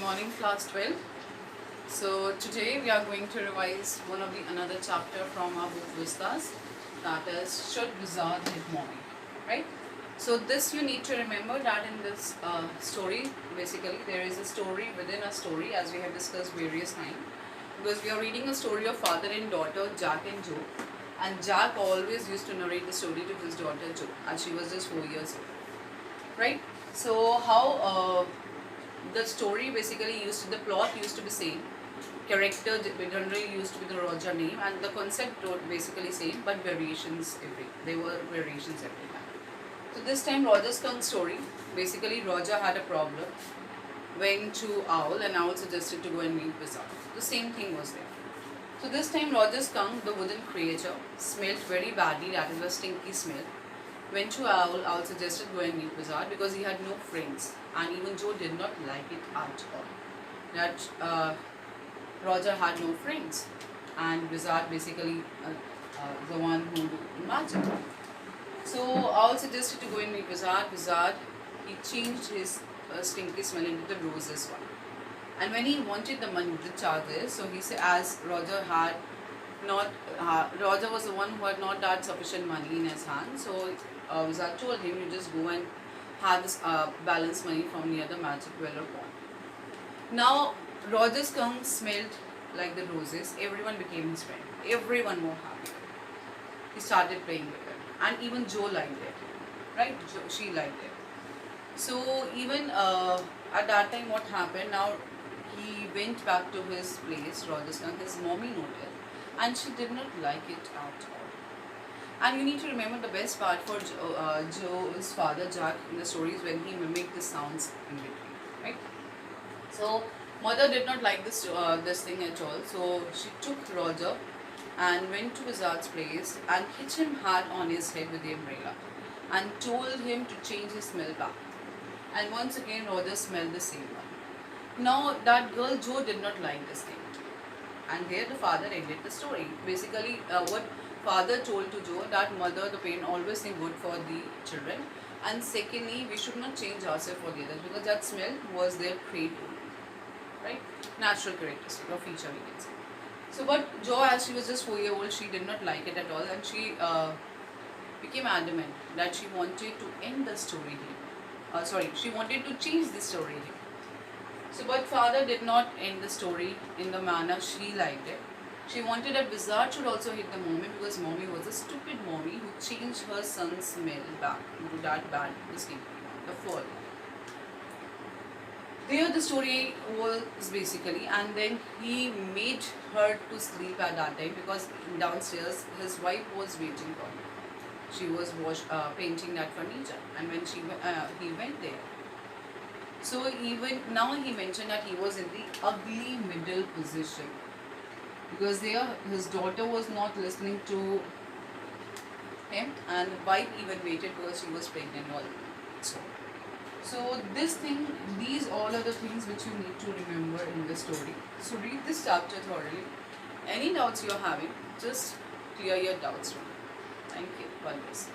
morning, class 12. So today we are going to revise another chapter from our book Vistas, that is Should Wizard Hit Mommy, right? So this you need to remember that in this story, basically there is a story within a story, as we have discussed various times, because we are reading a story of father and daughter, Jack and Joe, and Jack always used to narrate the story to his daughter Joe as she was just 4 years old, right? So how the story basically the plot used to be same, character generally used to be the Roger name, and the concept basically same, but there were variations every time. So this time Roger's skunk story, basically Roger had a problem, went to Owl and Owl suggested to go and meet Wizard. The same thing was there. So this time Roger's skunk, the wooden creature, smelled very badly, that is a stinky smell. Went to Owl, Owl suggested go and meet Wizard because he had no friends, and even Joe did not like it at all. That Roger had no friends, and Wizard basically the one who do magic. So Owl suggested to go and meet Wizard. Wizard, he changed his stinky smell into the roses one. And when he wanted the money, the charges, so he said, as Roger had not, Roger was the one who had not that sufficient money in his hand, so Wizard told him, you just go and have this balance money from near the magic well or pond. Now Roger's skunk smelled like the roses. Everyone became his friend. Everyone was happy. He started playing with it, and even Joe liked it, right? She liked it. So even at that time, what happened? Now he went back to his place, Roger's skunk. His mommy noticed, and she did not like it at all. And you need to remember the best part for Joe's father, Jack, in the story is when he mimicked the sounds in between, right? So mother did not like this thing at all. So she took Roger and went to Wizard's place and hit him hard on his head with the umbrella and told him to change his smell back. And once again Roger smelled the same one. Now that girl Joe did not like this thing. And there the father ended the story. Basically what father told to Joe, that mother, the parent, always think good for the children, and secondly we should not change ourselves for the others, because that smell was their trait, right? Natural characteristic or feature we can say. So but Joe, as she was just 4 years old, she did not like it at all, and she became adamant that she wanted to end the story here. She wanted to change the story here. So but father did not end the story in the manner she liked it. She wanted that Wizard should also hit the mommy, because mommy was a stupid mommy who changed her son's smell back into that bad mistake, the fall. There the story was basically, and then he made her to sleep at that time, because downstairs his wife was waiting for him. She was painting that furniture, and when he went there. So even now he mentioned that he was in the ugly middle position, because there his daughter was not listening to him, and the wife even waited because she was pregnant also. So these all are the things which you need to remember in the story. So read this chapter thoroughly. Any doubts you are having, just clear your doubts. Thank you. God bless.